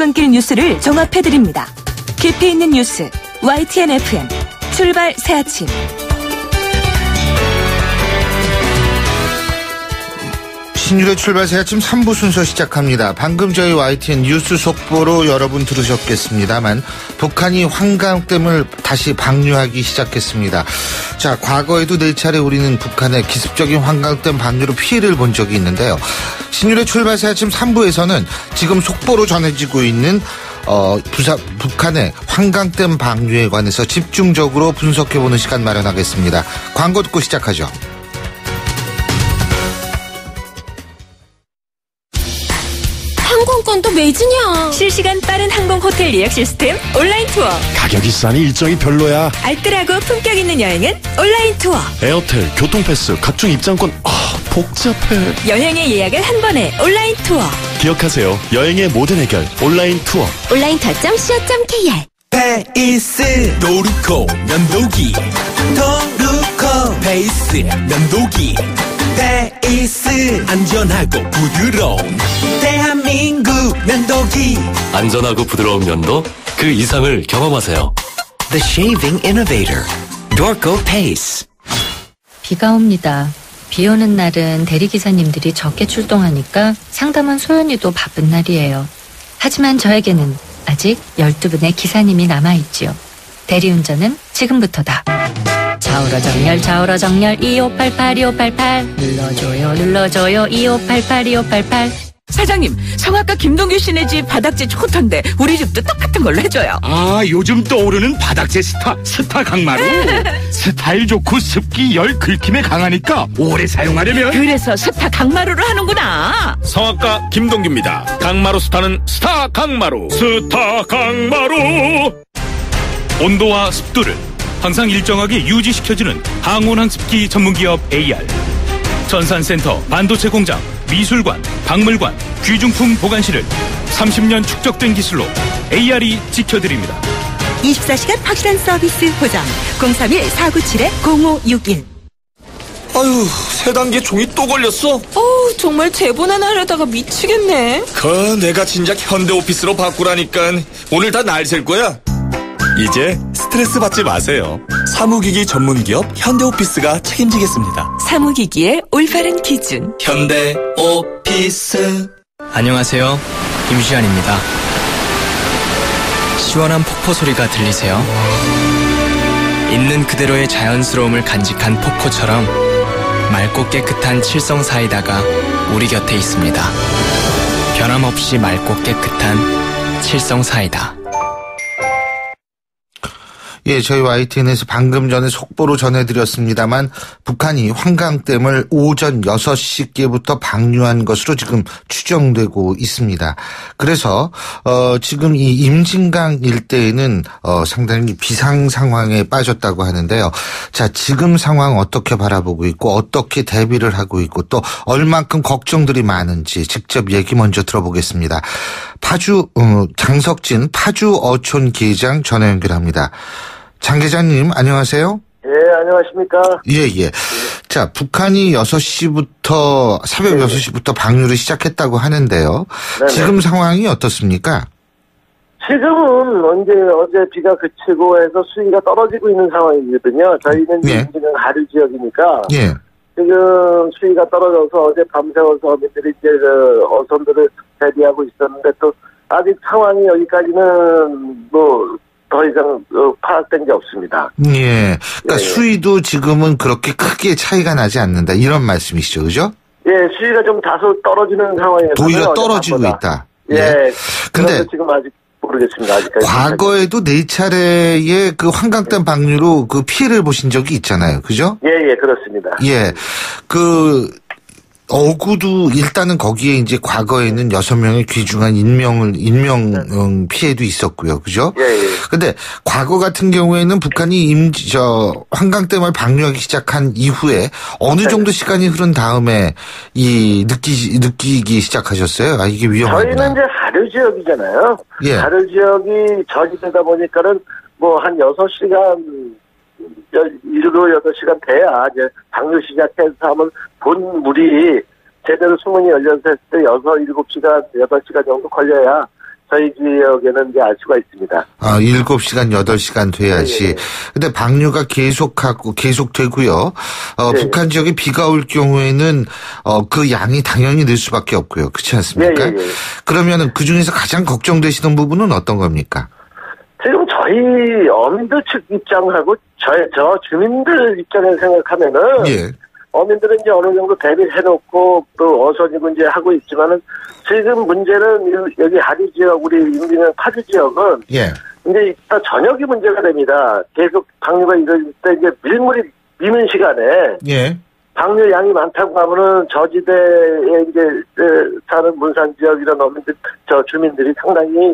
출근길 뉴스를 종합해드립니다. 깊이 있는 뉴스 YTN FM 출발 새 아침. 신율의 출발 새 아침 3부 순서 시작합니다. 방금 저희 YTN 뉴스 속보로 여러분 들으셨겠습니다만 북한이 환강댐을 다시 방류하기 시작했습니다. 자, 과거에도 4차례 우리는 북한의 기습적인 환강댐 방류로 피해를 본 적이 있는데요. 신율의 출발 새 아침 3부에서는 지금 속보로 전해지고 있는 북한의 환강댐 방류에 관해서 집중적으로 분석해보는 시간 마련하겠습니다. 광고 듣고 시작하죠. 항공권도 매진이야. 실시간 빠른 항공 호텔 예약 시스템 온라인 투어. 가격이 싸니 일정이 별로야. 알뜰하고 품격 있는 여행은 온라인 투어. 에어텔, 교통패스, 각종 입장권. 복잡해. 여행의 예약은 한 번에 온라인 투어. 기억하세요. 여행의 모든 해결 온라인 투어. 온라인투어.co.kr. 베이스 도루코 면도기 도루코 베이스 면도기 베이스 안전하고 부드러운 대한민국 면도기. 안전하고 부드러운 면도 그 이상을 경험하세요. The Shaving Innovator Dorco Pace. 비가 옵니다. 비 오는 날은 대리기사님들이 적게 출동하니까 상담원 소연이도 바쁜 날이에요. 하지만 저에게는 아직 12분의 기사님이 남아있지요. 대리운전은 지금부터다. 좌우로 정렬 2588 눌러줘요 2588. 사장님, 성악가 김동규 씨네 집 바닥재 좋던데 우리 집도 똑같은 걸로 해줘요. 아, 요즘 떠오르는 바닥재 스타 강마루. 스타일 좋고 습기 열 긁힘에 강하니까 오래 사용하려면. 그래서 스타 강마루를 하는구나. 성악가 김동규입니다. 강마루 스타는 스타 강마루. 스타 강마루. 온도와 습도를 항상 일정하게 유지시켜주는 항온항습기 전문기업 AR. 전산센터, 반도체 공장, 미술관, 박물관, 귀중품 보관실을 30년 축적된 기술로 AR이 지켜드립니다. 24시간 확실한 서비스 보장 031-497-0561. 아유, 세 단계 종이 또 걸렸어. 정말 재본하나 하려다가 미치겠네. 내가 진작 현대오피스로 바꾸라니까. 오늘 다 날 셀 거야. 이제 스트레스 받지 마세요. 사무기기 전문기업 현대오피스가 책임지겠습니다. 사무기기의 올바른 기준 현대오피스. 안녕하세요, 김시안입니다. 시원한 폭포 소리가 들리세요? 있는 그대로의 자연스러움을 간직한 폭포처럼 맑고 깨끗한 칠성 사이다가 우리 곁에 있습니다. 변함없이 맑고 깨끗한 칠성 사이다. 예, 저희 YTN에서 방금 전에 속보로 전해드렸습니다만 북한이 환강댐을 오전 6시께부터 방류한 것으로 지금 추정되고 있습니다. 그래서 지금 이 임진강 일대에는 상당히 비상 상황에 빠졌다고 하는데요. 자, 지금 상황 어떻게 바라보고 있고 어떻게 대비를 하고 있고 또 얼만큼 걱정들이 많은지 직접 얘기 먼저 들어보겠습니다. 장석진 파주 어촌 계장 전화 연결합니다. 장 계장님, 안녕하세요. 예, 안녕하십니까. 예. 자, 북한이 새벽 6시부터 방류를 시작했다고 하는데요. 네네. 지금 상황이 어떻습니까? 지금은 어제 비가 그치고 해서 수위가 떨어지고 있는 상황이거든요. 저희는 임진강 하류 지역이니까. 예. 지금 수위가 떨어져서 어제 밤새워서 어민들이 이제 어선들을 대비하고 있었는데 또 아직 상황이 여기까지는 더 이상 파악된 게 없습니다. 예. 그러니까 수위도 지금은 그렇게 크게 차이가 나지 않는다. 이런 말씀이시죠. 그죠? 예, 수위가 좀 다소 떨어지는 상황이어서. 도리어 떨어지고 있다. 예. 근데 지금 아직 모르겠습니다. 아직까지. 과거에도 4차례의 그 환강댐 방류로 그 피해를 보신 적이 있잖아요. 그죠? 예, 그렇습니다. 예. 어구도 일단은 거기에 이제 과거에는 6명의 귀중한 인명 피해도 있었고요. 그죠? 예. 근데 과거 같은 경우에는 북한이 환강댐을 방류하기 시작한 이후에 어느 정도 시간이 흐른 다음에 느끼기 시작하셨어요? 아, 이게 위험하구나. 저희는 이제 하류 지역이잖아요. 예. 하류 지역이 전이 되다 보니까는 한 6시간 8시간 돼야 이제 방류 시작해서 하면 본 물이 제대로 수문이 열렸을 때 6, 7시간, 8시간 정도 걸려야 저희 지역에는 이제 알 수가 있습니다. 7시간, 8시간 돼야지. 예. 근데 방류가 계속되고요. 예. 북한 지역에 비가 올 경우에는, 그 양이 당연히 늘 수밖에 없고요. 그렇지 않습니까? 예. 그러면은 그 중에서 가장 걱정되시는 부분은 어떤 겁니까? 지금 저희 어민들 측 입장하고 저 주민들 입장에서 생각하면은. 예. 어민들은 이제 어느 정도 대비해놓고 또 어선이고 이제 하고 있지만은 지금 문제는 여기 하류 지역 우리 인근의 파주 지역은 예. 이제 이따 저녁이 문제가 됩니다. 계속 방류가 이럴 때 이제 밀물이 미는 시간에 예. 방류 양이 많다고 하면은 저지대에 이제 사는 문산 지역 이런 어민들 저 주민들이 상당히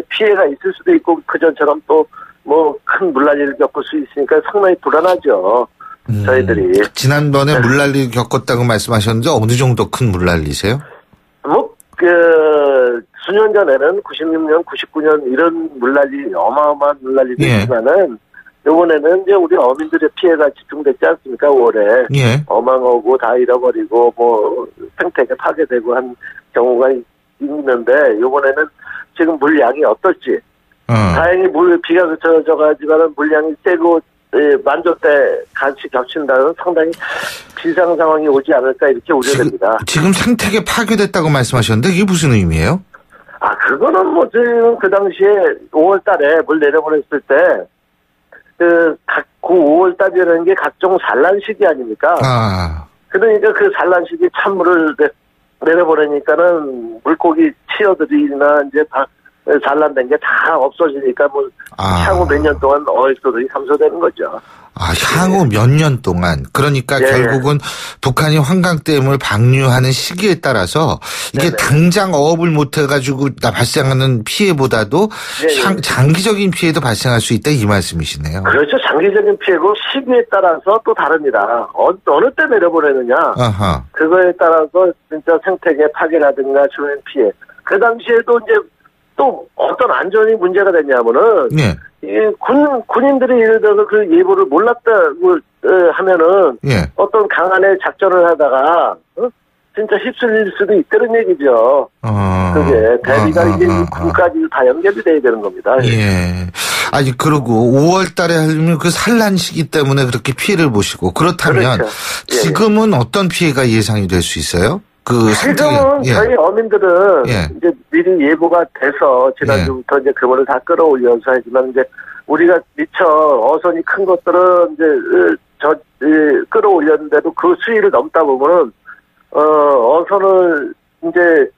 피해가 있을 수도 있고 그전처럼 또 뭐 큰 물난리를 겪을 수 있으니까 상당히 불안하죠. 저희들이. 지난번에 물난리 겪었다고 말씀하셨는데 어느 정도 큰 물난리세요? 수년 전에는 96년, 99년 이런 물난리, 어마어마한 물난리도 있지만은 이번에는 이제 우리 어민들의 피해가 집중됐지 않습니까, 5월에. 예. 어망하고 다 잃어버리고 뭐 생태계 파괴되고 한 경우가 있는데 이번에는 지금 물량이 어떨지. 다행히 비가 그쳐져가지고는 물량이 세고 만조 때 같이 겹친다면 상당히 비상 상황이 오지 않을까 이렇게 우려됩니다. 지금 생태계 파괴됐다고 말씀하셨는데 이게 무슨 의미예요? 그거는 뭐 지금 그 당시에 5월 달에 물 내려보냈을 때 그 5월 달이라는 게 각종 산란 시기 아닙니까? 그러니까 그 산란 시기 찬물을 내려보내니까는 물고기 치어들이나 이제 다 산란된 게 다 없어지니까 뭐 향후 몇 년 동안 어획도들이 감소되는 거죠. 향후 몇 년 동안. 그러니까 결국은 북한이 환강댐을 방류하는 시기에 따라서 이게 당장 어업을 못 해가지고 발생하는 피해보다도 장기적인 피해도 발생할 수 있다 이 말씀이시네요. 그렇죠. 장기적인 피해고 시기에 따라서 또 다릅니다. 어느 때 내려보내느냐. 그거에 따라서 진짜 생태계 파괴라든가 주민 피해. 그 당시에도 이제 또 어떤 안전이 문제가 됐냐면은 군인들이 예를 들어서 그 예보를 몰랐다고 하면은 어떤 강한에 작전을 하다가 진짜 휩쓸릴 수도 있다는 얘기죠. 그게 대비가 이제 군까지 다 연결이 돼야 되는 겁니다. 예. 그러고 5월 달에 하려면 그 산란 시기 때문에 그렇게 피해를 보시고 그렇다면 지금은 어떤 피해가 예상이 될 수 있어요? 지금은 저희 어민들은 이제 미리 예보가 돼서 지난주부터 이제 그거를 다 끌어올려서 하지만 이제 우리가 미처 어선이 큰 것들은 이제 끌어올렸는데도 그 수위를 넘다 보면은 어선을 이제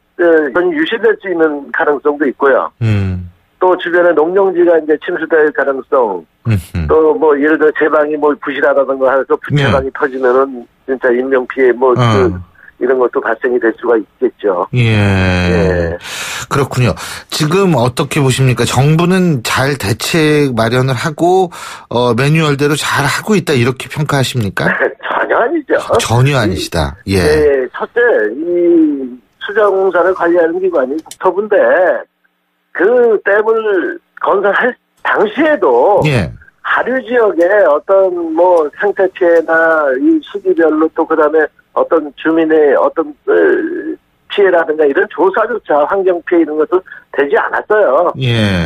유실될 수 있는 가능성도 있고요. 또 주변에 농용지가 이제 침수될 가능성, 또 뭐 예를 들어 제방이 뭐 부실하다든가 해서 부채방이 터지면은 진짜 인명 피해 이런 것도 발생이 될 수가 있겠죠. 그렇군요. 지금 어떻게 보십니까? 정부는 잘 대책 마련을 하고 매뉴얼대로 잘 하고 있다 이렇게 평가하십니까? 전혀 아니죠. 전혀 아니시다. 첫째 이 수자공사를 관리하는 기관이 국토부인데 그 댐을 건설할 당시에도 하류 지역에 어떤 뭐 생태 피해나 이 시기별로 또 그다음에 어떤 주민의 어떤 피해라든가 이런 조사조차 환경 피해 이런 것도 되지 않았어요.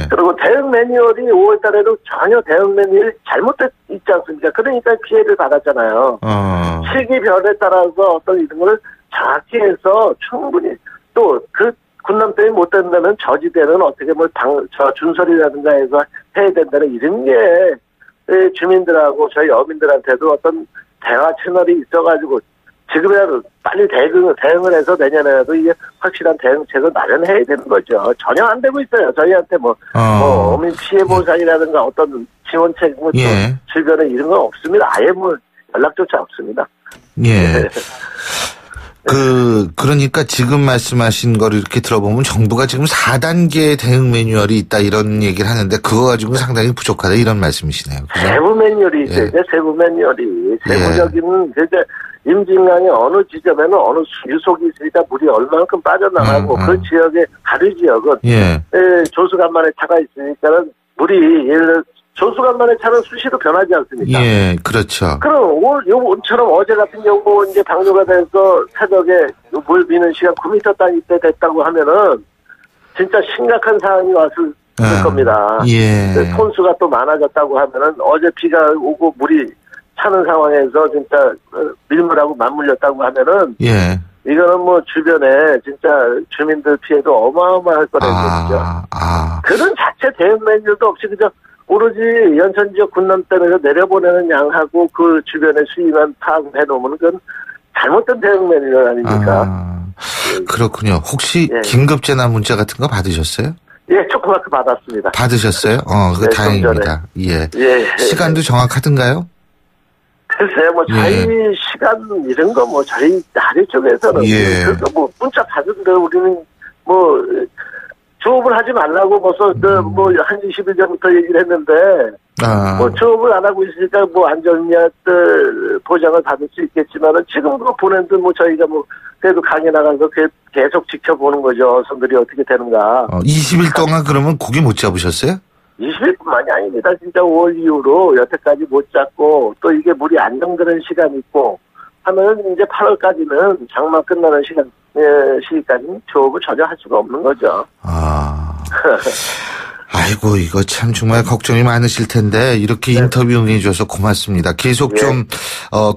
그리고 대응 매뉴얼이 5월 달에도 전혀 대응 매뉴얼이 잘못돼 있지 않습니까? 그러니까 피해를 받았잖아요. 시기별에 따라서 어떤 이런 걸 정확히 해서 충분히 또 그 군남댐이 못 된다면 저지대는 어떻게 뭐 준설이라든가 해서 해야 된다는 이런 게 주민들하고 저희 어민들한테도 어떤 대화 채널이 있어가지고 지금이라도 빨리 대응을 해서 내년에도 이게 확실한 대응책을 마련해야 되는 거죠. 전혀 안 되고 있어요. 저희한테 뭐 어민 피해 보상이라든가 어떤 지원책 뭐 주변에 이런 건 없습니다. 아예 뭐 연락조차 없습니다. 그러니까 지금 말씀하신 거를 이렇게 들어보면 정부가 지금 4단계 대응 매뉴얼이 있다 이런 얘기를 하는데 그거 가지고 상당히 부족하다 이런 말씀이시네요. 그죠? 세부 매뉴얼이 있어요. 세부 매뉴얼이. 세부적인 이제 임진강의 어느 지점에는 어느 유속이 있으니까 물이 얼마만큼 빠져나가고 그 지역의 하류 지역은 조수간만에 차가 있으니까는 물이 예를 들어 조수간만의 차는 수시로 변하지 않습니까? 그렇죠. 그럼 요번처럼 어제 같은 경우 이제 방류가 돼서 새벽에 물 미는 시간 9m 단위 때 됐다고 하면은 진짜 심각한 상황이 왔을 겁니다. 예. 손수가 또 많아졌다고 하면은 어제 비가 오고 물이 차는 상황에서 진짜 밀물하고 맞물렸다고 하면은 예. 이거는 뭐 주변에 진짜 주민들 피해도 어마어마할 거라는 얘기죠. 그런 자체 대응 매뉴도 없이 그저 오로지 연천 지역 군남댐에서 내려보내는 양하고 그 주변의 수위만 파악해 놓으면 그건 잘못된 대응 매뉴 아닙니까? 그렇군요. 혹시 긴급재난 문자 같은 거 받으셨어요? 예, 조그맣게 받았습니다. 받으셨어요? 그거 다행입니다. 예. 시간도 정확하던가요? 글쎄요, 뭐, 저희 시간, 이런 거, 뭐, 저희 다리 쪽에서는. 그래서 뭐, 문자 받은데, 우리는 뭐, 조업을 하지 말라고 벌써, 뭐, 한 20일 전부터 얘기를 했는데, 뭐, 조업을 안 하고 있으니까, 뭐, 안전이야, 보장을 받을 수 있겠지만은, 지금도 보낸들, 뭐, 저희가 뭐, 그래도 강에 나가서 계속 지켜보는 거죠. 어선들이 어떻게 되는가. 20일 동안 그러면 고기 못 잡으셨어요? 20일뿐만이 아닙니다. 진짜 5월 이후로 여태까지 못 잡고 또 이게 물이 안정되는 시간이 있고 하면 이제 8월까지는 장마 끝나는 시기까지는 조업을 전혀 할 수가 없는 거죠. 아이고 이거 참 정말 걱정이 많으실 텐데 이렇게 인터뷰 응해주셔서 고맙습니다. 계속 좀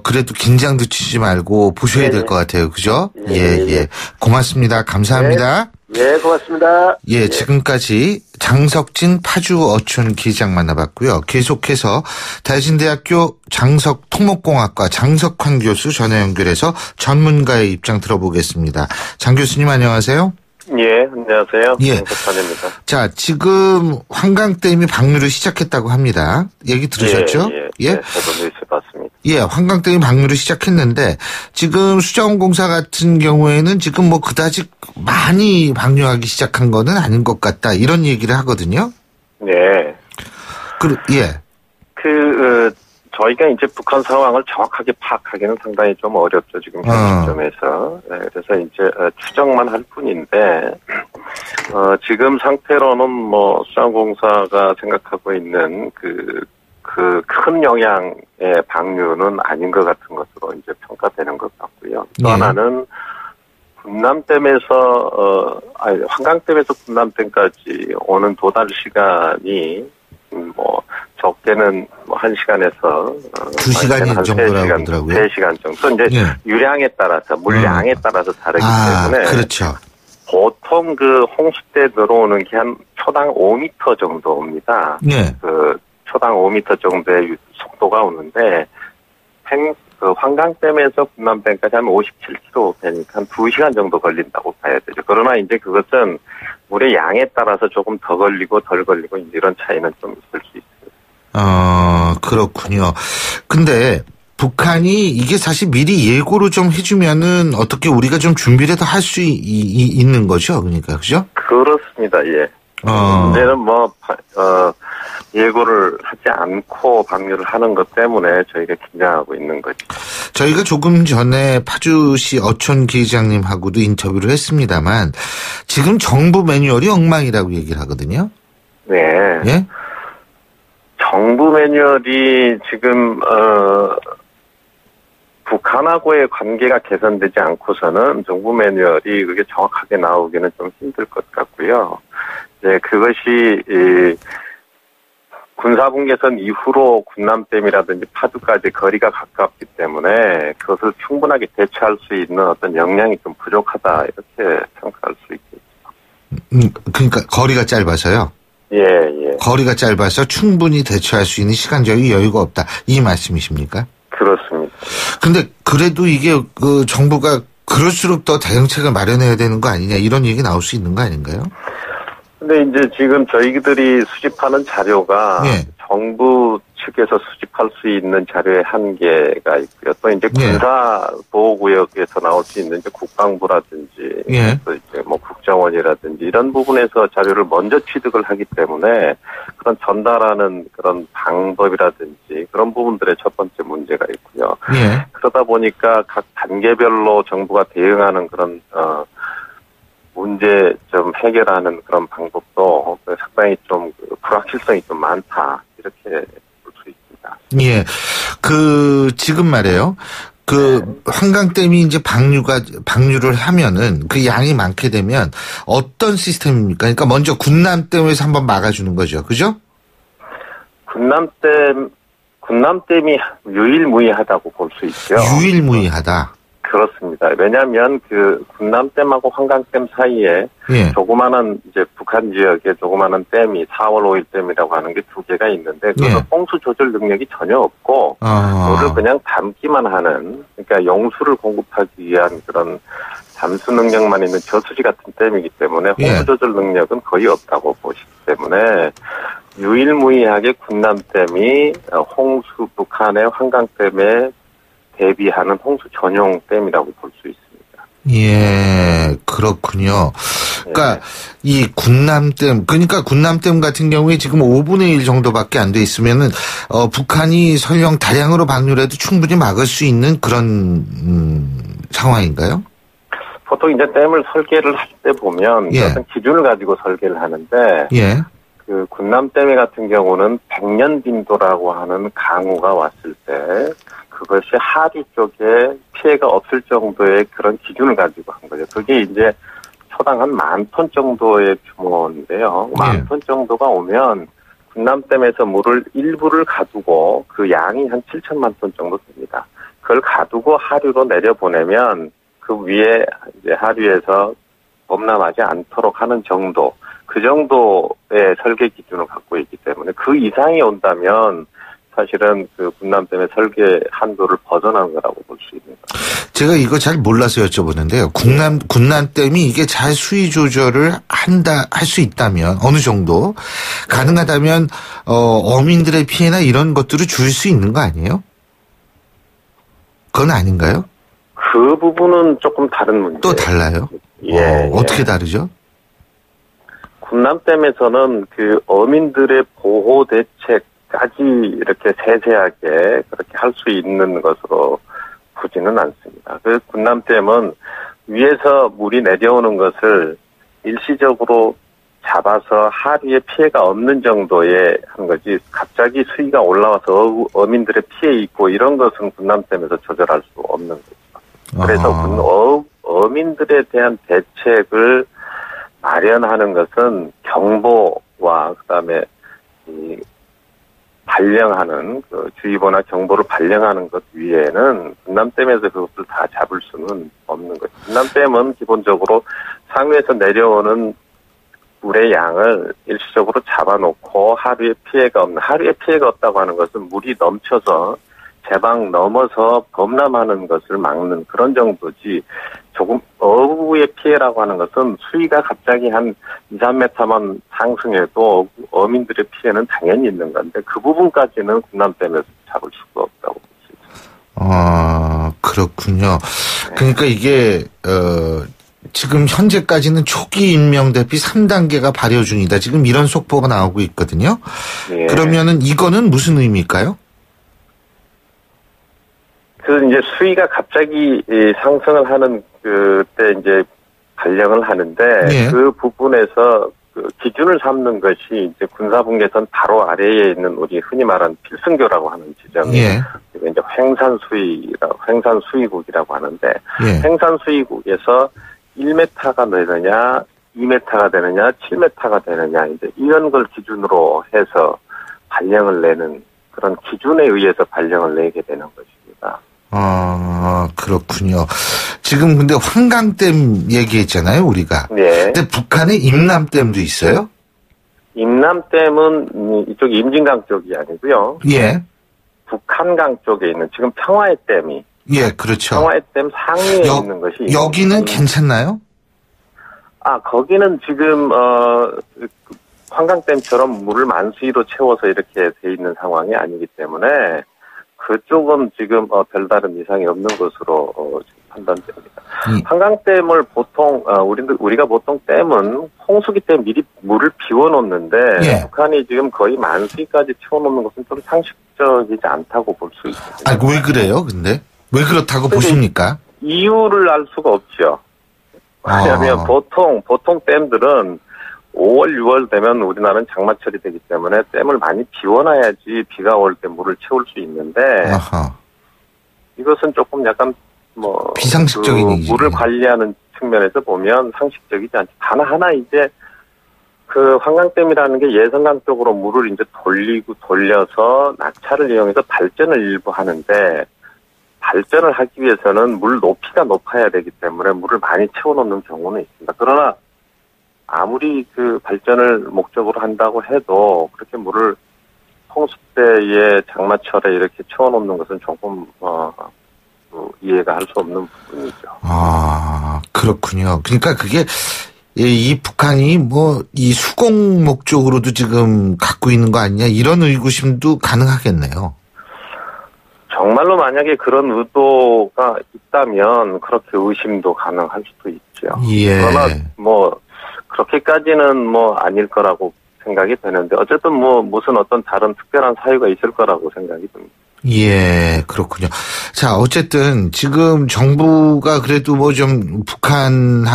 그래도 긴장 늦추지 말고 보셔야 될 것 같아요. 그죠? 예. 고맙습니다. 감사합니다. 예, 고맙습니다. 예, 지금까지 장석진 파주 어촌 기장 만나봤고요. 계속해서 대신대학교 장석통목공학과 장석환 교수 전화 연결해서 전문가의 입장 들어보겠습니다. 장 교수님 안녕하세요. 예, 안녕하세요. 예. 장석환입니다. 자, 지금 환강댐이 방류를 시작했다고 합니다. 얘기 들으셨죠? 예. 저도 뉴스 봤습니다. 예, 환강댐이 방류를 시작했는데 지금 수자원공사 같은 경우에는 지금 뭐 그다지 많이 방류하기 시작한 거는 아닌 것 같다 이런 얘기를 하거든요. 네. 저희가 이제 북한 상황을 정확하게 파악하기는 상당히 좀 어렵죠, 지금 현 시점에서. 네, 그래서 이제 추정만 할 뿐인데, 지금 상태로는 뭐, 수자원공사가 생각하고 있는 그 큰 영향의 방류는 아닌 것 같은 것으로 이제 평가되는 것 같고요. 또 하나는, 군남댐에서, 환강댐에서 군남댐까지 오는 도달 시간이, 뭐, 적게는 뭐 1시간에서 2시간 정도라고 하더라고요. 3시간 정도. 이제 유량에 따라서 물량에 따라서 다르기 때문에 그렇죠. 보통 그 홍수 때 들어오는 게 한 초당 5m 정도입니다. 그 초당 5m 정도의 속도가 오는데 환강댐에서 군남댐까지 한 57km 되니까 한 2시간 정도 걸린다고 봐야 되죠. 그러나 이제 그것은 물의 양에 따라서 조금 더 걸리고 덜 걸리고 이런 차이는 좀 있을 수 있습니다. 그렇군요. 근데 북한이 이게 사실 미리 예고를 좀 해주면은 어떻게 우리가 좀 준비를 더 할 수 있는 거죠, 그러니까 그죠? 그렇습니다. 예. 이제는 뭐 예고를 하지 않고 방류를 하는 것 때문에 저희가 긴장하고 있는 거죠. 저희가 조금 전에 파주시 어촌 기장님하고도 인터뷰를 했습니다만 지금 정부 매뉴얼이 엉망이라고 얘기를 하거든요. 네. 예? 정부 매뉴얼이 지금 북한하고의 관계가 개선되지 않고서는 정부 매뉴얼이 그게 정확하게 나오기는 좀 힘들 것 같고요. 이제 그것이 군사분계선 이후로 군남댐이라든지 파주까지 거리가 가깝기 때문에 그것을 충분하게 대처할 수 있는 어떤 역량이 좀 부족하다 이렇게 평가할 수 있겠죠. 그러니까 거리가 짧아서요? 예. 거리가 짧아서 충분히 대처할 수 있는 시간적인 여유가 없다. 이 말씀이십니까? 그렇습니다. 근데 그래도 이게 그 정부가 그럴수록 더 대응책을 마련해야 되는 거 아니냐 이런 얘기 나올 수 있는 거 아닌가요? 근데 이제 지금 저희들이 수집하는 자료가 정부 측에서 수집할 수 있는 자료의 한계가 있고요. 또 이제 군사 보호구역에서 나올 수 있는 이제 국방부라든지 또 이제 뭐 국정원이라든지 이런 부분에서 자료를 먼저 취득을 하기 때문에 그런 전달하는 그런 방법이라든지 그런 부분들의 첫 번째 문제가 있고요. 그러다 보니까 각 단계별로 정부가 대응하는 그런 문제 좀 해결하는 그런 방법도 상당히 좀 불확실성이 좀 많다 이렇게 볼 수 있습니다. 예, 지금 말이에요. 그 한강댐이 이제 방류를 하면은 그 양이 많게 되면 어떤 시스템입니까? 그러니까 먼저 군남댐에서 한번 막아주는 거죠, 그죠? 군남댐이 유일무이하다고 볼 수 있죠. 유일무이하다. 그렇습니다. 왜냐하면 그 군남댐하고 한강댐 사이에 예. 조그마한 이제 북한 지역에 조그마한 댐이 4월 5일 댐이라고 하는 게 2개가 있는데 그건 예. 홍수 조절 능력이 전혀 없고 물을 그냥 담기만 하는 그러니까 용수를 공급하기 위한 그런 담수 능력만 있는 저수지 같은 댐이기 때문에 홍수 조절 능력은 거의 없다고 보시기 때문에 유일무이하게 군남댐이 홍수 북한의 한강댐에 대비하는 홍수 전용 댐이라고 볼 수 있습니다. 예, 그렇군요. 그러니까 이 군남댐, 그러니까 군남댐 같은 경우에 지금 5분의 1 정도밖에 안 돼 있으면은 북한이 설령 다량으로 방류해도 충분히 막을 수 있는 그런 상황인가요? 보통 이제 댐을 설계를 할 때 보면 어떤 기준을 가지고 설계를 하는데 그 군남댐 같은 경우는 100년 빈도라고 하는 강우가 왔을 때 그것이 하류 쪽에 피해가 없을 정도의 그런 기준을 가지고 한 거죠. 그게 이제 초당 한 10,000톤 정도의 규모인데요. 10,000톤 정도가 오면 군남댐에서 물을 일부를 가두고 그 양이 한 7천만 톤 정도 됩니다. 그걸 가두고 하류로 내려보내면 그 위에 이제 하류에서 범람하지 않도록 하는 정도, 그 정도의 설계 기준을 갖고 있기 때문에 그 이상이 온다면 사실은 그 군남댐의 설계 한도를 벗어난 거라고 볼 수 있는 거죠. 제가 이거 잘 몰라서 여쭤보는데요. 군남댐이 이게 잘 수위 조절을 할 수 있다면 어느 정도 가능하다면 어민들의 피해나 이런 것들을 줄 수 있는 거 아니에요? 그건 아닌가요? 그 부분은 조금 다른 문제예요. 또 달라요? 어떻게 다르죠? 군남댐에서는 그 어민들의 보호 대책까지 이렇게 세세하게 그렇게 할 수 있는 것으로 보지는 않습니다. 그 군남댐은 위에서 물이 내려오는 것을 일시적으로 잡아서 하류에 피해가 없는 정도의 한 거지 갑자기 수위가 올라와서 어민들의 피해 있고 이런 것은 군남댐에서 조절할 수 없는 거죠. 그래서 어민들에 대한 대책을 마련하는 것은 경보와 그다음에 이 발령하는 그 주의보나 경보를 발령하는 것 위에는 군남댐에서 그것을 다 잡을 수는 없는 거죠. 군남댐은 기본적으로 상류에서 내려오는 물의 양을 일시적으로 잡아놓고 하류에 피해가 없다고 하는 것은 물이 넘쳐서 제방 넘어서 범람하는 것을 막는 그런 정도지 조금 어부의 피해라고 하는 것은 수위가 갑자기 한 2, 3m만 상승해도 어민들의 피해는 당연히 있는 건데 그 부분까지는 군남댐에서 잡을 수가 없다고 볼 수 있습니다. 그렇군요. 그러니까 이게 지금 현재까지는 초기 인명 대피 3단계가 발효 중이다. 지금 이런 속보가 나오고 있거든요. 그러면은 이거는 무슨 의미일까요? 그 이제 수위가 갑자기 상승을 하는 그때 이제 발령을 하는데 그 부분에서 그 기준을 삼는 것이 이제 군사분계선 바로 아래에 있는 우리 흔히 말하는 필승교라고 하는 지점이 이제 횡산 수위국이라고 하는데 횡산 수위국에서 1m가 되느냐, 2m가 되느냐, 7m가 되느냐 이제 이런 걸 기준으로 해서 발령을 내는 그런 기준에 의해서 발령을 내게 되는 것입니다. 그렇군요. 지금 근데 한강댐 얘기했잖아요, 우리가. 근데 북한에 임남댐도 있어요? 임남댐은 이쪽 임진강 쪽이 아니고요. 북한강 쪽에 있는 지금 평화의 댐이. 그렇죠. 평화의 댐 상위에 있는 것이. 여기는 괜찮나요? 거기는 지금 한강댐처럼 물을 만수위로 채워서 이렇게 돼 있는 상황이 아니기 때문에 그쪽은 지금 별다른 이상이 없는 것으로 판단됩니다. 한강댐을 보통 우리가 보통 댐은 홍수기 때 미리 물을 비워놓는데 북한이 지금 거의 만수위까지 채워놓는 것은 좀 상식적이지 않다고 볼 수 있습니다. 왜 그래요? 근데 왜 그렇다고 보십니까? 이유를 알 수가 없죠. 왜냐하면 보통 댐들은 5월, 6월 되면 우리나라는 장마철이 되기 때문에 댐을 많이 비워놔야지 비가 올 때 물을 채울 수 있는데 이것은 조금 약간 비상식적인 물을 관리하는 측면에서 보면 상식적이지 않죠. 하나 이제 그 환강댐이라는 게 예성강 쪽으로 물을 이제 돌려서 낙차를 이용해서 발전을 일부 하는데, 발전을 하기 위해서는 물 높이가 높아야 되기 때문에 물을 많이 채워놓는 경우는 있습니다. 그러나 아무리 그 발전을 목적으로 한다고 해도 그렇게 물을 홍수대에 장마철에 이렇게 채워놓는 것은 조금 이해가 할 수 없는 부분이죠. 아, 그렇군요. 그러니까 그게 이 북한이 이 수공 목적으로도 지금 갖고 있는 거 아니냐, 이런 의구심도 가능하겠네요. 정말로 만약에 그런 의도가 있다면 그렇게 의심도 가능할 수도 있죠. 예. 그러나 그렇게까지는 아닐 거라고 생각이 되는데, 어쨌든 무슨 어떤 다른 특별한 사유가 있을 거라고 생각이 듭니다. 예, 그렇군요. 자, 어쨌든 지금 정부가 그래도 좀 북한이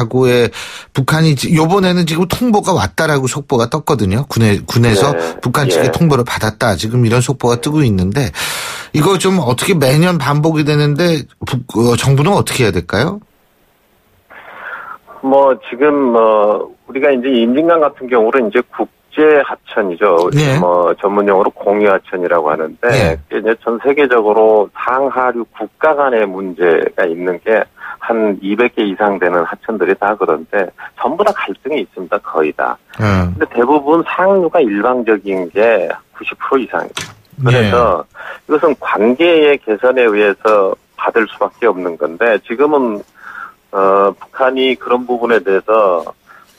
요번에는 지금 통보가 왔다라고 속보가 떴거든요. 군에서 네. 북한 측의 통보를 받았다, 지금 이런 속보가 뜨고 있는데, 이거 좀 어떻게 매년 반복이 되는데 정부는 어떻게 해야 될까요? 지금 우리가 이제 임진강 같은 경우는 이제 국제 하천이죠. 네. 전문용어로 공유 하천이라고 하는데, 네. 이제 전 세계적으로 상하류 국가 간의 문제가 있는 게 한 200개 이상 되는 하천들이 다 그런데 전부 다 갈등이 있습니다. 거의 다. 근데 대부분 상류가 일방적인 게 90% 이상입니다. 그래서 이것은 관계의 개선에 의해서 받을 수밖에 없는 건데, 지금은 북한이 그런 부분에 대해서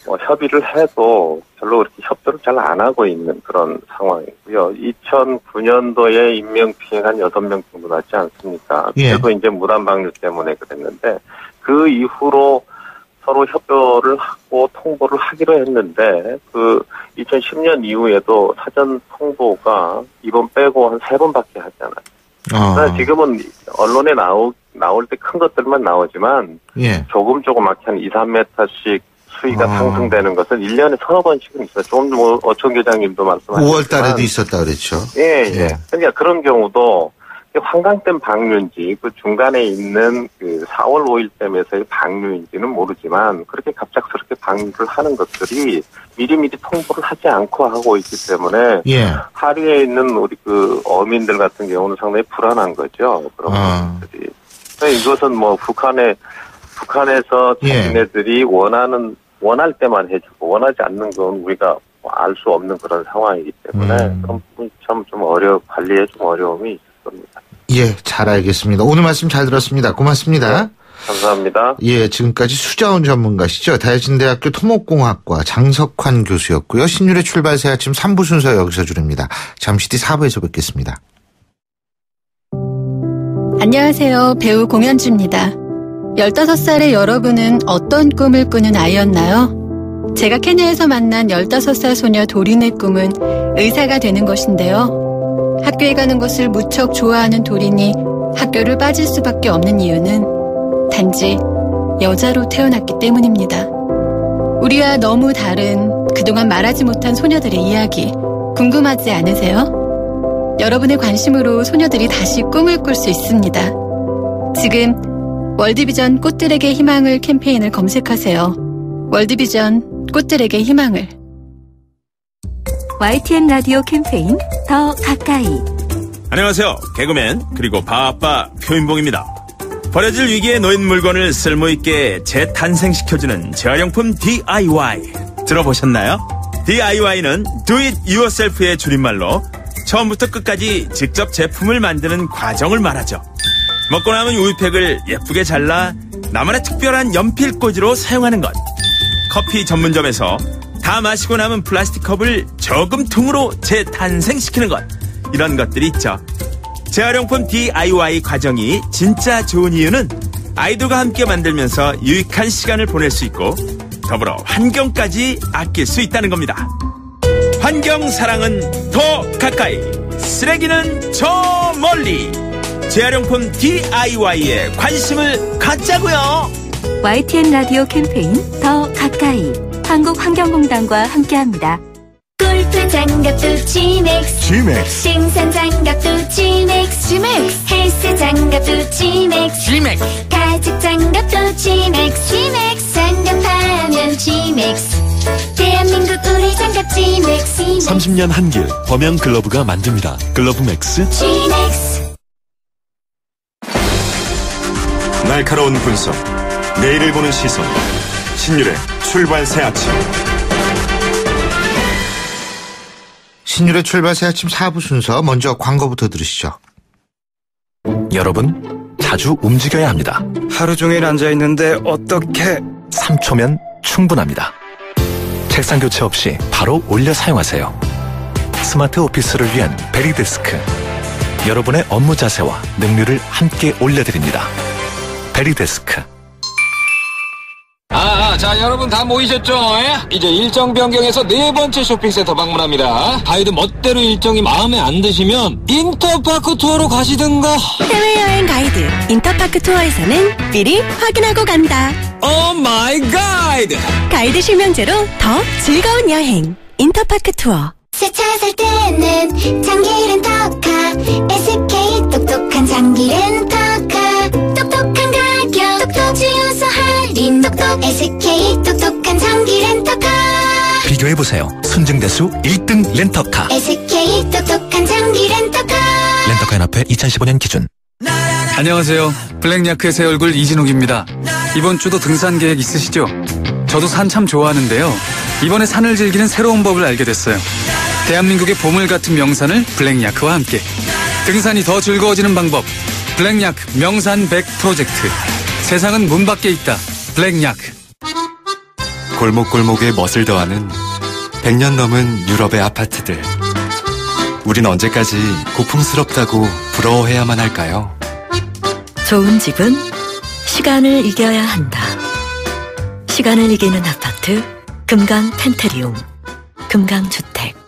협의를 해도 별로 그렇게 협조를 잘 안 하고 있는 그런 상황이고요. 2009년도에 인명피해가 한 6명 정도 났지 않습니까? 그래도 이제 무단 방류 때문에 그랬는데, 그 이후로 서로 협조를 하고 통보를 하기로 했는데, 2010년 이후에도 사전 통보가 이번 빼고 한 3번밖에 하지 않아요. 지금은 언론에 나올 때 큰 것들만 나오지만, 조그맣게 한 2, 3m씩 수위가 상승되는 것은 1년에 서너 번씩은 있어요. 조금 어촌 계장님도 말씀하셨지만 5월 달에도 있었다 그랬죠. 예. 그러니까 그런 경우도 환강댐 방류인지 그 중간에 있는 4월 5일댐에서의 방류인지는 모르지만, 그렇게 갑작스럽게 방류를 하는 것들이 미리미리 통보를 하지 않고 하고 있기 때문에 하류에 있는 우리 어민들 같은 경우는 상당히 불안한 거죠. 그런 것들이. 이것은 북한에서 자기네들이 원할 때만 해주고 원하지 않는 건 우리가 알 수 없는 그런 상황이기 때문에 그런 부분이 참 관리에 좀 어려움이 있을 겁니다. 예, 잘 알겠습니다. 오늘 말씀 잘 들었습니다. 고맙습니다. 감사합니다. 예, 지금까지 수자원 전문가시죠. 대진대학교 토목공학과 장석환 교수였고요. 신율의 출발 새 아침 3부 순서 여기서 줄입니다. 잠시 뒤 4부에서 뵙겠습니다. 안녕하세요. 배우 공연주입니다. 15살의 여러분은 어떤 꿈을 꾸는 아이였나요? 제가 케냐에서 만난 15살 소녀 도린의 꿈은 의사가 되는 것인데요. 학교에 가는 것을 무척 좋아하는 도린이 학교를 빠질 수밖에 없는 이유는 단지 여자로 태어났기 때문입니다. 우리와 너무 다른 그동안 말하지 못한 소녀들의 이야기 궁금하지 않으세요? 여러분의 관심으로 소녀들이 다시 꿈을 꿀 수 있습니다. 지금 월드비전 꽃들에게 희망을 캠페인을 검색하세요. 월드비전 꽃들에게 희망을. YTN 라디오 캠페인 더 가까이. 안녕하세요. 개그맨 그리고 바빠 표인봉입니다. 버려질 위기에 놓인 물건을 쓸모있게 재탄생시켜주는 재활용품 DIY 들어보셨나요? DIY는 Do It Yourself의 줄임말로 처음부터 끝까지 직접 제품을 만드는 과정을 말하죠. 먹고 남은 우유팩을 예쁘게 잘라 나만의 특별한 연필꽂이로 사용하는 것, 커피 전문점에서 다 마시고 남은 플라스틱 컵을 저금통으로 재탄생시키는 것, 이런 것들이 있죠. 재활용품 DIY 과정이 진짜 좋은 이유는 아이들과 함께 만들면서 유익한 시간을 보낼 수 있고 더불어 환경까지 아낄 수 있다는 겁니다. 환경 사랑은 더 가까이, 쓰레기는 저 멀리. 재활용품 DIY에 관심을 갖자고요. YTN 라디오 캠페인 더 가까이, 한국환경공단과 함께합니다. 골프 헬스 장갑도 G맥스. G맥스. 생산 장갑도 G맥스. G맥스. 헬스 장갑도 G맥스. G맥스. 가죽 장갑도 G맥스. G맥스. 장갑하면 G맥스. 대한민국 우리 장갑 G맥스. 30년 한길 범양 글러브가 만듭니다. 글러브맥스. G맥스. 날카로운 분석, 내일을 보는 시선, 신율의 출발 새 아침. 신율의 출발 새 아침 4부 순서, 먼저 광고부터 들으시죠. 여러분, 자주 움직여야 합니다. 하루 종일 앉아있는데 어떻게? 3초면 충분합니다. 책상 교체 없이 바로 올려 사용하세요. 스마트 오피스를 위한 베리데스크. 여러분의 업무 자세와 능률을 함께 올려드립니다. 베리데스크. 자, 여러분 다 모이셨죠? 이제 일정 변경해서 4번째 쇼핑센터 방문합니다. 가이드 멋대로 일정이 마음에 안 드시면 인터파크 투어로 가시든가. 해외여행 가이드 인터파크 투어에서는 미리 확인하고 간다. 오 마이 가이드. 가이드 실명제로 더 즐거운 여행. 인터파크 투어. 새 차 살 때는 장기 렌터카. SK 똑똑한 장기 렌터카. 똑똑한 가격, 똑똑 주유소 할인, 똑똑 SK 똑똑한 장기 렌터카. 비교해보세요. 순증대수 1등 렌터카. SK 똑똑한 장기 렌터카. 렌터카 연합회 2015년 기준. 안녕하세요. 블랙야크의 새 얼굴 이진욱입니다. 이번 주도 등산 계획 있으시죠? 저도 산 참 좋아하는데요. 이번에 산을 즐기는 새로운 법을 알게 됐어요. 대한민국의 보물 같은 명산을 블랙야크와 함께. 등산이 더 즐거워지는 방법. 블랙야크 명산 100 프로젝트. 세상은 문 밖에 있다. 블랙야크. 골목골목에 멋을 더하는 100년 넘은 유럽의 아파트들. 우린 언제까지 고풍스럽다고 부러워해야만 할까요? 좋은 집은 시간을 이겨야 한다. 시간을 이기는 아파트 금강 펜테리움 금강주택.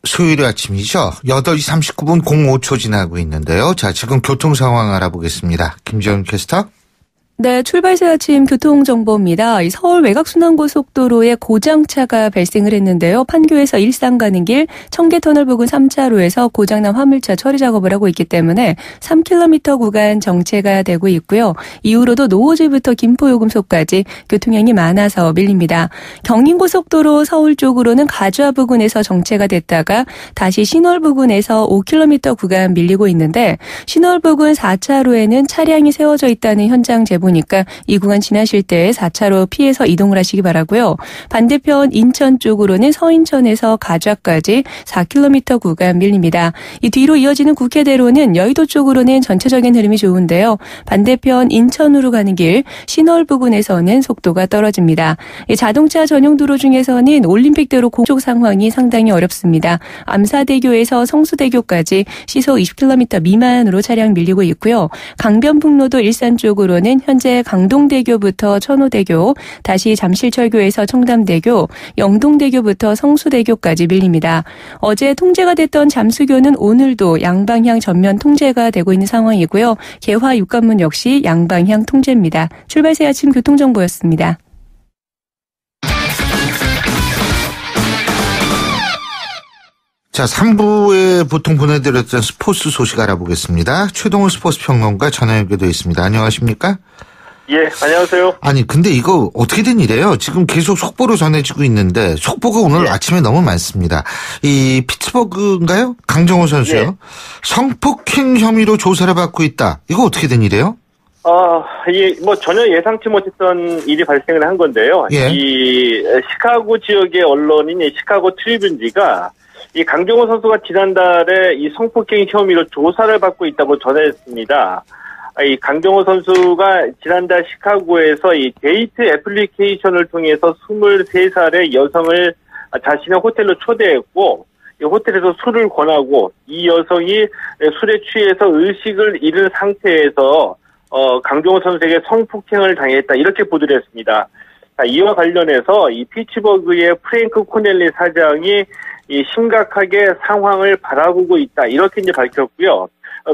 수요일의 아침이죠. 8시 39분 05초 지나고 있는데요. 자, 지금 교통 상황 알아보겠습니다. 김지영 캐스터. 네, 출발 새 아침 교통정보입니다. 서울 외곽순환고속도로에 고장차가 발생을 했는데요. 판교에서 일산 가는 길 청계터널 부근 3차로에서 고장난 화물차 처리 작업을 하고 있기 때문에 3km 구간 정체가 되고 있고요. 이후로도 노호지부터 김포요금소까지 교통량이 많아서 밀립니다. 경인고속도로 서울 쪽으로는 가주아 부근에서 정체가 됐다가 다시 신월 부근에서 5km 구간 밀리고 있는데 신월 부근 4차로에는 차량이 세워져 있다는 현장 제보 보니까 이 구간 지나실 때 4차로 피해서 이동을 하시기 바라고요. 반대편 인천 쪽으로는 서인천에서 가좌까지 4km 구간 밀립니다. 이 뒤로 이어지는 국회대로는 여의도 쪽으로는 전체적인 흐름이 좋은데요. 반대편 인천으로 가는 길 신월 부근에서는 속도가 떨어집니다. 자동차 전용 도로 중에서는 올림픽대로 공쪽 상황이 상당히 어렵습니다. 암사대교에서 성수대교까지 시속 20km 미만으로 차량 밀리고 있고요. 강변북로도 일산 쪽으로는 현재 강동대교부터 천호대교, 다시 잠실철교에서 청담대교, 영동대교부터 성수대교까지 밀립니다. 어제 통제가 됐던 잠수교는 오늘도 양방향 전면 통제가 되고 있는 상황이고요. 개화 육관문 역시 양방향 통제입니다. 출발 새 아침 교통정보였습니다. 자, 3부에 보통 보내드렸던 스포츠 소식 알아보겠습니다. 최동훈 스포츠 평론가 전화 연결되어 있습니다. 안녕하십니까? 예, 안녕하세요. 아니, 근데 이거 어떻게 된 일이에요? 지금 계속 속보로 전해지고 있는데 속보가 오늘 아침에 너무 많습니다. 이 피츠버그인가요? 강정호 선수요. 예. 성폭행 혐의로 조사를 받고 있다. 이거 어떻게 된 일이에요? 뭐 전혀 예상치 못했던 일이 발생을 한 건데요. 예. 이 시카고 지역의 언론인 시카고 트리뷴지가 이 강정호 선수가 지난달에 이 성폭행 혐의로 조사를 받고 있다고 전했습니다. 이 강정호 선수가 지난달 시카고에서 이 데이트 애플리케이션을 통해서 23살의 여성을 자신의 호텔로 초대했고, 이 호텔에서 술을 권하고 이 여성이 술에 취해서 의식을 잃은 상태에서 강정호 선수에게 성폭행을 당했다, 이렇게 보도를 했습니다. 이와 관련해서 이 피츠버그의 프랭크 코넬리 사장이 이 심각하게 상황을 바라보고 있다, 이렇게 이제 밝혔고요.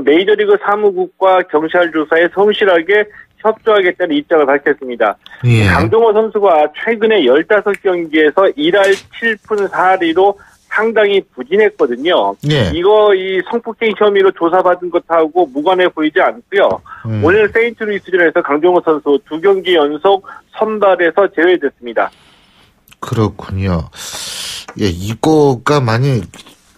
메이저리그 사무국과 경찰 조사에 성실하게 협조하겠다는 입장을 밝혔습니다. 예. 강정호 선수가 최근에 15경기에서 1할 7푼 4리로 상당히 부진했거든요. 예. 이 성폭행 혐의로 조사받은 것하고 무관해 보이지 않고요. 오늘 세인트루이스전에서 강정호 선수 2경기 연속 선발에서 제외됐습니다. 그렇군요. 예, 이거가 만약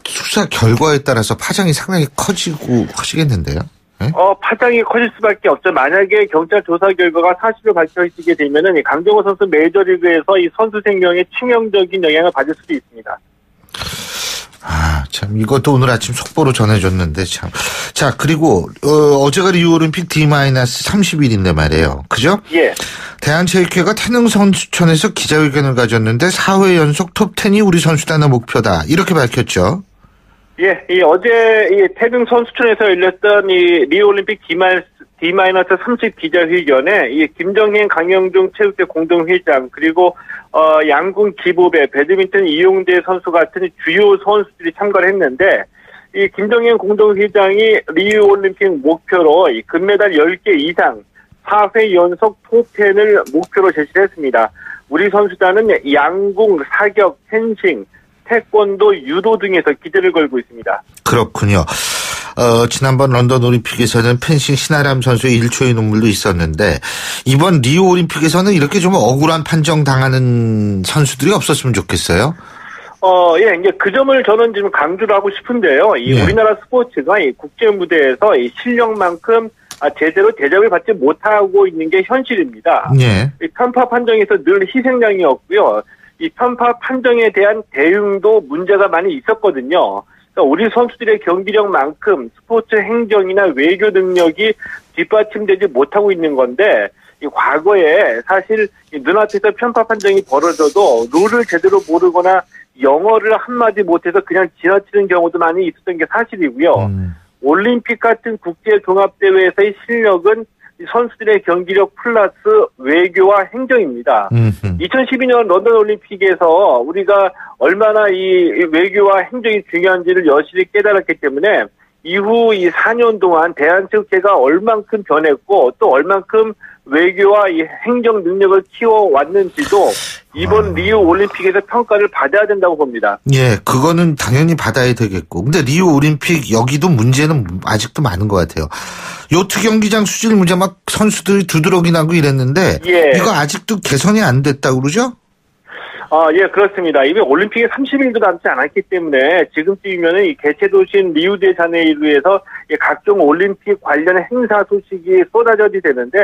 수사 결과에 따라서 파장이 상당히 커지겠는데요. 네? 파장이 커질 수밖에 없죠. 만약에 경찰 조사 결과가 사실로 밝혀지게 되면은 이 강정호 선수 메이저리그에서 이 선수 생명에 치명적인 영향을 받을 수도 있습니다. 참 이것도 오늘 아침 속보로 전해줬는데 참. 자, 그리고 어제가 리우올림픽 D-30일인데 말이에요. 그죠? 예. 대한체육회가 태능 선수촌에서 기자회견을 가졌는데 4회 연속 톱10이 우리 선수단의 목표다. 이렇게 밝혔죠. 예, 어제 태릉 선수촌에서 열렸던 리우올림픽 D-30 기자회견에 김정현 강영종 체육회 공동회장 그리고 양궁 기보배, 배드민턴 이용재 선수 같은 주요 선수들이 참가를 했는데 이 김정현 공동회장이 리우올림픽 목표로 금메달 10개 이상 4회 연속 톱10을 목표로 제시를 했습니다. 우리 선수단은 양궁, 사격, 펜싱, 태권도, 유도 등에서 기대를 걸고 있습니다. 그렇군요. 지난번 런던 올림픽에서는 펜싱 신아람 선수의 1초의 눈물도 있었는데 이번 리우 올림픽에서는 이렇게 좀 억울한 판정 당하는 선수들이 없었으면 좋겠어요. 예, 이제 그 점을 저는 지금 강조를 하고 싶은데요. 우리나라 스포츠가 국제 무대에서 실력만큼 제대로 대접을 받지 못하고 있는 게 현실입니다. 예. 편파 판정에서 늘 희생양이었고요. 이 편파 판정에 대한 대응도 문제가 많이 있었거든요. 그러니까 우리 선수들의 경기력만큼 스포츠 행정이나 외교 능력이 뒷받침되지 못하고 있는 건데 이 과거에 사실 눈앞에서 편파 판정이 벌어져도 룰을 제대로 모르거나 영어를 한마디 못해서 그냥 지나치는 경우도 많이 있었던 게 사실이고요. 올림픽 같은 국제 종합대회에서의 실력은 선수들의 경기력 플러스 외교와 행정입니다. 2012년 런던 올림픽에서 우리가 얼마나 이 외교와 행정이 중요한지를 여실히 깨달았기 때문에 이후 이 4년 동안 대한체육회가 얼만큼 변했고 또 얼만큼 외교와 이 행정 능력을 키워왔는지도 이번 리우 올림픽에서 평가를 받아야 된다고 봅니다. 예, 그거는 당연히 받아야 되겠고. 근데 리우 올림픽 여기도 문제는 아직도 많은 것 같아요. 요트 경기장 수질 문제 막 선수들이 두드러기 나고 이랬는데 예. 이거 아직도 개선이 안 됐다고 그러죠? 예, 그렇습니다. 이미 올림픽에 30일도 남지 않았기 때문에 지금쯤이면은 이 개최 도시인 리우데자네이루에서 각종 올림픽 관련 행사 소식이 쏟아져야 되는데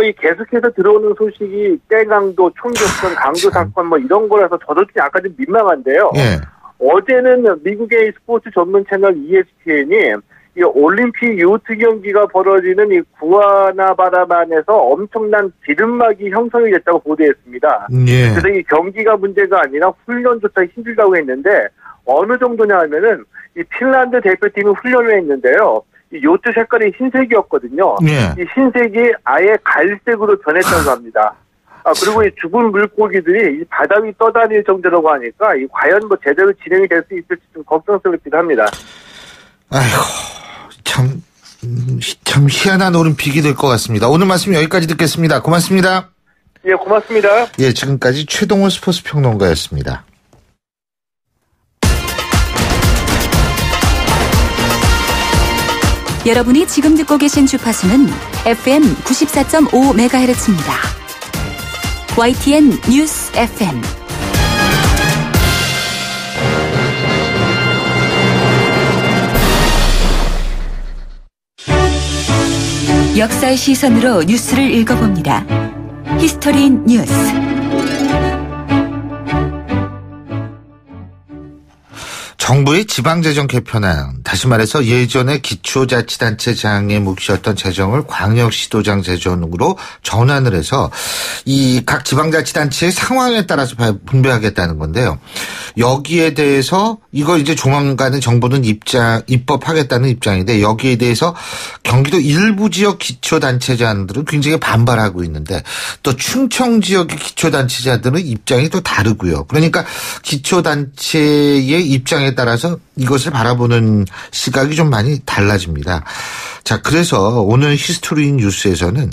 이 계속해서 들어오는 소식이 떼강도, 총격전, 강도 사건 이런 거라서 저도 약간 좀 민망한데요. 예. 어제는 미국의 스포츠 전문 채널 ESPN이 이 올림픽 요트 경기가 벌어지는 이 구아나바라만에서 엄청난 기름막이 형성이 됐다고 보도했습니다. 예. 그래서 이 경기가 문제가 아니라 훈련조차 힘들다고 했는데 어느 정도냐 하면은 이 핀란드 대표팀이 훈련을 했는데요. 이 요트 색깔이 흰색이었거든요. 예. 이 흰색이 아예 갈색으로 변했다고 합니다. 그리고 이 죽은 물고기들이 이 바다 위 떠다닐 정도라고 하니까 이 과연 제대로 진행이 될 수 있을지 좀 걱정스럽기도 합니다. 아이고, 참 희한한 올림픽이 될 것 같습니다. 오늘 말씀 여기까지 듣겠습니다. 고맙습니다. 예, 고맙습니다. 예, 지금까지 최동원 스포츠 평론가였습니다. 여러분이 지금 듣고 계신 주파수는 FM 94.5MHz입니다. YTN 뉴스 FM. 역사의 시선으로 뉴스를 읽어봅니다. 히스토리 뉴스. 정부의 지방재정 개편안, 다시 말해서 예전에 기초자치단체장의 몫이었던 재정을 광역시도장 재정으로 전환을 해서 이 각 지방자치단체의 상황에 따라서 분배하겠다는 건데요. 여기에 대해서 이거 이제 조만간에 정부는 입법하겠다는 입장인데 여기에 대해서 경기도 일부 지역 기초단체장들은 굉장히 반발하고 있는데 또 충청 지역의 기초단체장들은 입장이 또 다르고요. 그러니까 기초단체의 입장에 따라서 이것을 바라보는 시각이 좀 많이 달라집니다. 자, 그래서 오늘 히스토리 뉴스에서는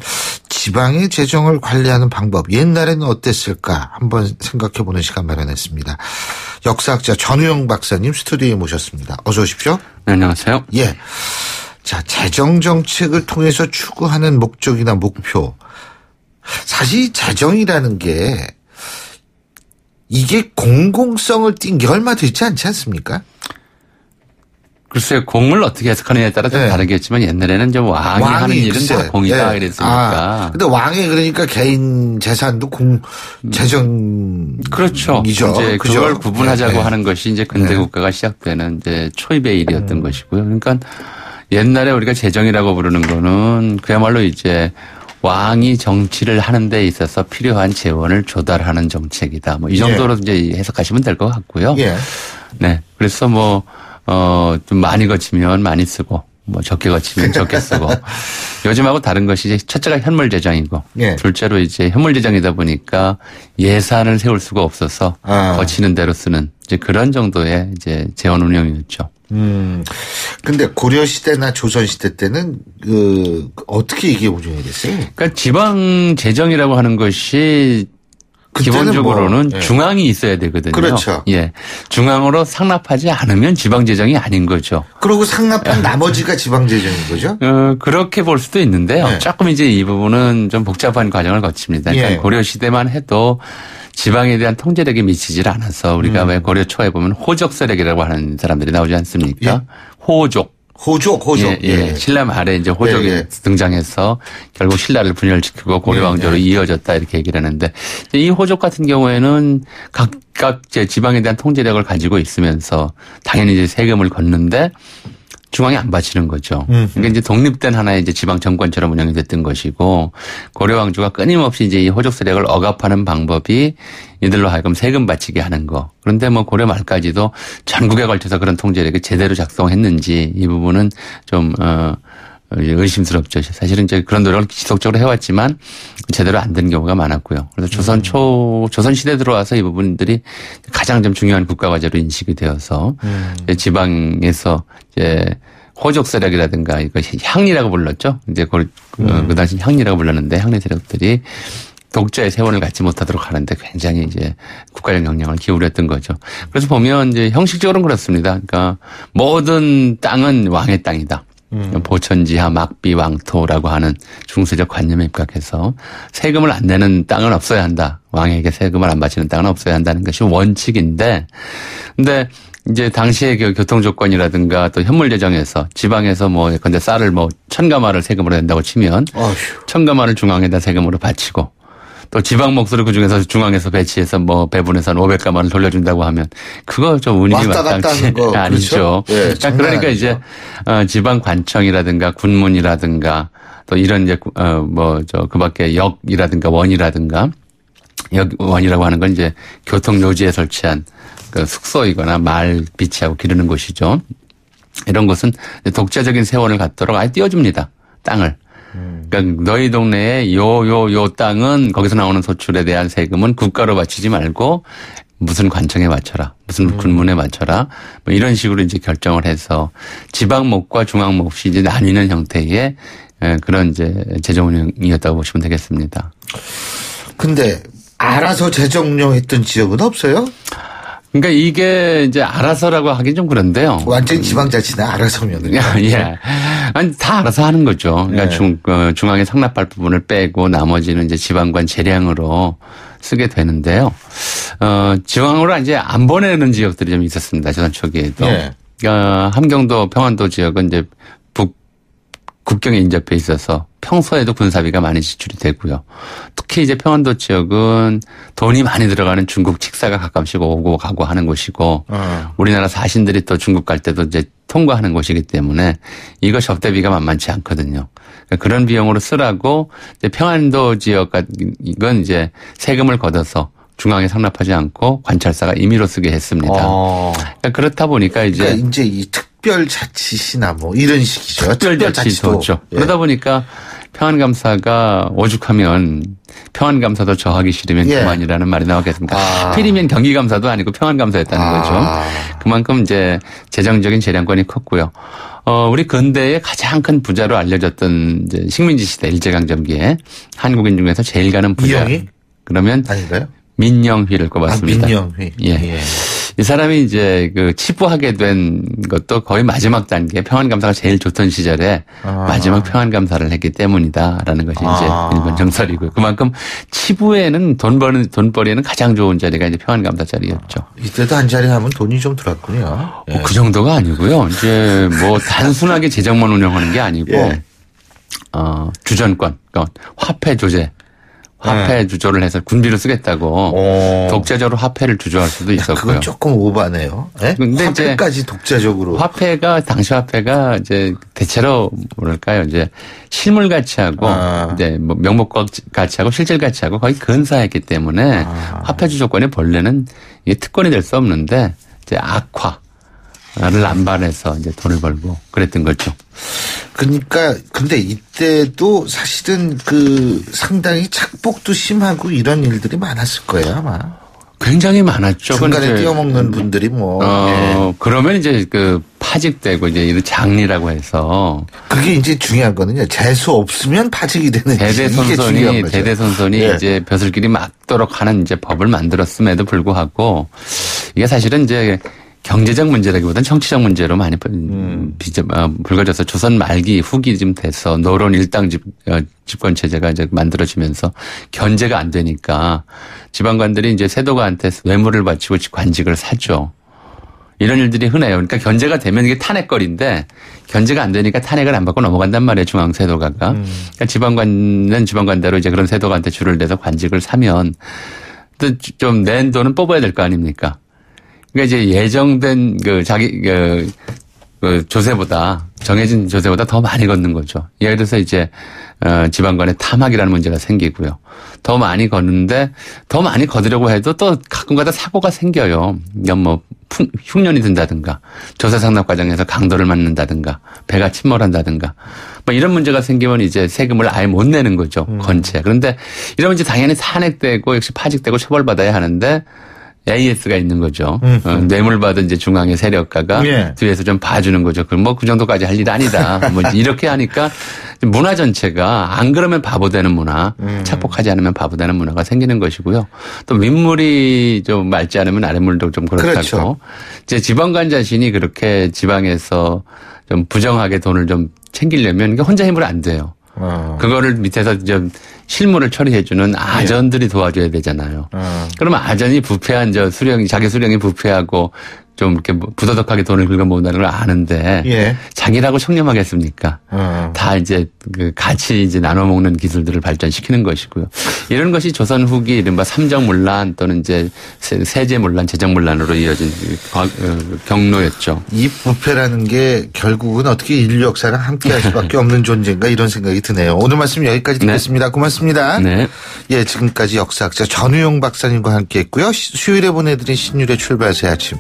지방의 재정을 관리하는 방법, 옛날에는 어땠을까 한번 생각해보는 시간 마련했습니다. 역사학자 전우영 박사님 스튜디오에 모셨습니다. 어서 오십시오. 네, 안녕하세요. 예. 자, 재정 정책을 통해서 추구하는 목적이나 목표. 사실 재정이라는 게 이게 공공성을 띈 게 얼마 되지 않지 않습니까? 글쎄요, 공을 어떻게 해석하느냐에 따라 좀 다르겠지만 옛날에는 좀 왕이 하는 일은 다 공이다 이랬으니까. 근데 왕이 그러니까 개인 재산도 재정. 그렇죠. 이제 그걸 구분하자고 하는 것이 이제 근대 국가가 시작되는 이제 초입의 일이었던 것이고요. 그러니까 옛날에 우리가 재정이라고 부르는 거는 그야말로 이제 왕이 정치를 하는 데 있어서 필요한 재원을 조달하는 정책이다. 뭐 이 정도로 이제 해석하시면 될 것 같고요. 네. 그래서 좀 많이 거치면 많이 쓰고, 적게 거치면 적게 쓰고. 요즘하고 다른 것이 이제 첫째가 현물 재정이고, 둘째로 이제 현물 재정이다 보니까 예산을 세울 수가 없어서 거치는 대로 쓰는 이제 그런 정도의 이제 재원 운영이었죠. 근데 고려 시대나 조선 시대 때는 어떻게 이게 운영이 됐어요? 그러니까 지방 재정이라고 하는 것이 기본적으로는 중앙이 있어야 되거든요. 그렇죠. 예. 중앙으로 상납하지 않으면 지방 재정이 아닌 거죠. 그리고 상납한 나머지가 지방 재정인 거죠? 그렇게 볼 수도 있는데요. 조금 이제 이 부분은 좀 복잡한 과정을 거칩니다. 그러니까 고려 시대만 해도 지방에 대한 통제력이 미치질 않아서 우리가 왜 고려 초에 보면 호족세력이라고 하는 사람들이 나오지 않습니까? 호족. 예. 신라 말에 이제 호족이 등장해서 결국 신라를 분열시키고 고려 왕조로 이어졌다 이렇게 얘기를 하는데 이 호족 같은 경우에는 각각 제 지방에 대한 통제력을 가지고 있으면서 당연히 이제 세금을 걷는데 중앙이 안 바치는 거죠. 그러니까 이제 독립된 하나의 이제 지방 정권처럼 운영이 됐던 것이고 고려 왕조가 끊임없이 이제 이 호족 세력을 억압하는 방법이 이들로 하여금 세금 바치게 하는 거. 그런데 고려 말까지도 전국에 걸쳐서 그런 통제력이 제대로 작동했는지 이 부분은 좀 의심스럽죠. 사실은 이제 그런 노력을 지속적으로 해왔지만 제대로 안 된 경우가 많았고요. 그래서 조선 시대 들어와서 이 부분들이 가장 좀 중요한 국가 과제로 인식이 되어서 지방에서 이제 호족 세력이라든가 이거 향리라고 불렀죠. 이제 그 당시 향리라고 불렀는데 향리 세력들이 독자의 세원을 갖지 못하도록 하는데 굉장히 이제 국가적 영향을 기울였던 거죠. 그래서 보면 이제 형식적으로는 그렇습니다. 그러니까 모든 땅은 왕의 땅이다. 보천지하 막비 왕토라고 하는 중세적 관념에 입각해서 세금을 안 내는 땅은 없어야 한다. 왕에게 세금을 안 바치는 땅은 없어야 한다는 것이 원칙인데, 근데 이제 당시의 교통 조건이라든가 또 현물 재정에서 지방에서 예컨대 쌀을 1000가마를 세금으로 낸다고 치면 1000가마를 중앙에다 세금으로 바치고 또 지방 몫으로 그중에서 중앙에서 배치해서 배분해서 한 500가마를 돌려준다고 하면 그거 좀 운임이 마땅치 아니죠. 그렇죠? 그러니까 이제 지방 관청이라든가 군문이라든가 또 이런 이제 그밖에 역이라든가 원이라든가 역원이라고 하는 건 이제 교통 요지에 설치한 그 숙소이거나 말 비치하고 기르는 곳이죠. 이런 곳은 독자적인 세원을 갖도록 아예 띄워줍니다. 땅을. 그러니까 너희 동네에 요 땅은 거기서 나오는 소출에 대한 세금은 국가로 바치지 말고 무슨 관청에 맞춰라. 무슨 군문에 맞춰라. 이런 식으로 이제 결정을 해서 지방 몫과 중앙 몫이 이제 나뉘는 형태의 그런 이제 재정 운영이었다고 보시면 되겠습니다. 근데 알아서 재정 운영했던 지역은 없어요? 그러니까 이게 이제 알아서라고 하긴 좀 그런데요. 완전 지방자치나 알아서면. 예. 아니, 다 알아서 하는 거죠. 그러니까 중앙에 상납할 부분을 빼고 나머지는 이제 지방관 재량으로 쓰게 되는데요. 지방으로 이제 안 보내는 지역들이 좀 있었습니다. 조선 초기에도. 함경도, 평안도 지역은 이제 국경에 인접해 있어서 평소에도 군사비가 많이 지출이 되고요. 특히 이제 평안도 지역은 돈이 많이 들어가는 중국 직사가 가끔씩 오고 가고 하는 곳이고 우리나라 사신들이 또 중국 갈 때도 이제 통과하는 곳이기 때문에 이거 접대비가 만만치 않거든요. 그러니까 그런 비용으로 쓰라고 이제 평안도 지역 이건 이제 세금을 걷어서 중앙에 상납하지 않고 관찰사가 임의로 쓰게 했습니다. 그러니까 그렇다 보니까 이제 이 특별자치시나 뭐 이런 식이죠. 특별자치도죠. 예. 그러다 보니까 평안감사가 오죽하면 평안감사도 저하기 싫으면 예. 그만이라는 말이 나오겠습니까? 하필이면 경기감사도 아니고 평안감사였다는 거죠. 그만큼 이제 재정적인 재량권이 컸고요. 우리 근대의 가장 큰 부자로 알려졌던 이제 식민지 시대 일제강점기에 한국인 중에서 제일 가는 부자. 이영희? 그러면 아닌가요? 민영휘를 꼽았습니다. 민영휘. 예. 이 사람이 이제 치부하게 된 것도 거의 마지막 단계 평안감사가 제일 좋던 시절에 마지막 평안감사를 했기 때문이다라는 것이 이제 일본 정설이고요. 그만큼 치부에는 돈벌이에는 가장 좋은 자리가 이제 평안감사 자리였죠. 이때도 한 자리 하면 돈이 좀 들었군요. 예. 그 정도가 아니고요. 이제 뭐 단순하게 재정만 운영하는 게 아니고 예. 주전권, 그러니까 화폐 조제. 화폐 주조를 해서 군비를 쓰겠다고 독자적으로 화폐를 주조할 수도 있었고요. 그건 조금 오바네요. 네? 근데 화폐까지 이제 독자적으로. 당시 화폐가 이제 대체로 뭐랄까요, 이제 실물 가치하고 이제 뭐 명목 가치하고 실질 가치하고 거의 근사했기 때문에 화폐 주조권의 본래는 이게 특권이 될 수 없는데 이제 악화를 남발해서 이제 돈을 벌고 그랬던 거죠. 그러니까 근데 이때도 사실은 상당히 착복도 심하고 이런 일들이 많았을 거예요 아마. 굉장히 많았죠. 중간에 뛰어먹는 분들이 예. 그러면 이제 파직되고 이제 이런 장리라고 해서. 그게 이제 중요한 거는요. 재수 없으면 파직이 되는 대대손손이 예. 이제 벼슬길이 막도록 하는 이제 법을 만들었음에도 불구하고 이게 사실은 이제 경제적 문제라기보다는 정치적 문제로 많이 불거져서 조선 말기 후기쯤 돼서 노론 일당 집권 체제가 이제 만들어지면서 견제가 안 되니까 지방관들이 이제 세도가한테 외물을 바치고 관직을 사죠. 이런 일들이 흔해요. 그러니까 견제가 되면 이게 탄핵거리인데 견제가 안 되니까 탄핵을 안 받고 넘어간단 말이에요. 중앙세도가가. 그러니까 지방관은 지방관대로 이제 그런 세도가한테 줄을 대서 관직을 사면 또 좀 낸 돈은 뽑아야 될 거 아닙니까? 그러니까 이제 예정된 조세보다 정해진 조세보다 더 많이 걷는 거죠. 예를 들어서 이제 지방간의 탐악이라는 문제가 생기고요. 더 많이 걷는데 더 많이 걷으려고 해도 또 가끔가다 사고가 생겨요. 뭐 흉년이 든다든가 조세 상납 과정에서 강도를 맞는다든가 배가 침몰한다든가 뭐 이런 문제가 생기면 이제 세금을 아예 못 내는 거죠. 건체. 그런데 이러면 이제 당연히 탄핵되고 역시 파직되고 처벌받아야 하는데 AS가 있는 거죠. 뇌물받은 이제 중앙의 세력가가 예. 뒤에서 좀 봐주는 거죠. 그 정도까지 할 일 아니다. 뭐 이렇게 하니까 문화 전체가 안 그러면 바보 되는 문화, 착복하지 않으면 바보 되는 문화가 생기는 것이고요. 또 윗물이 좀 맑지 않으면 아랫물도 좀 그렇다고. 그렇죠. 이제 지방관 자신이 그렇게 지방에서 좀 부정하게 돈을 좀 챙기려면 혼자 힘으로 안 돼요. 그거를 밑에서 좀 실무를 처리해주는 아전들이 도와줘야 되잖아요. 그러면 아전이 부패한 자기 수령이 부패하고 좀 이렇게 부도덕하게 돈을 긁어 모은다는 걸 아는데 예. 자기라고 청렴하겠습니까? 다 이제 같이 이제 나눠 먹는 기술들을 발전시키는 것이고요. 이런 것이 조선 후기 이른바 삼정문란 또는 이제 세제문란, 재정문란으로 이어진 경로였죠. 이 부패라는 게 결국은 어떻게 인류 역사랑 함께할 수밖에 없는 존재인가 이런 생각이 드네요. 오늘 말씀 여기까지 듣겠습니다. 네. 고맙습니다. 네. 예, 지금까지 역사학자 전우용 박사님과 함께했고요. 수요일에 보내드린 신율의 출발새 아침.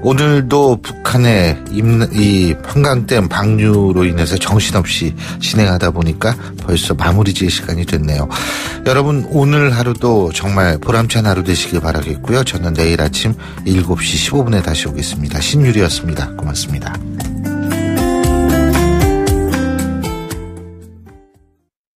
오늘도 북한의 이 평강댐 방류로 인해서 정신없이 진행하다 보니까 벌써 마무리 지을 시간이 됐네요. 여러분 오늘 하루도 정말 보람찬 하루 되시길 바라겠고요. 저는 내일 아침 7시 15분에 다시 오겠습니다. 신율이었습니다. 고맙습니다.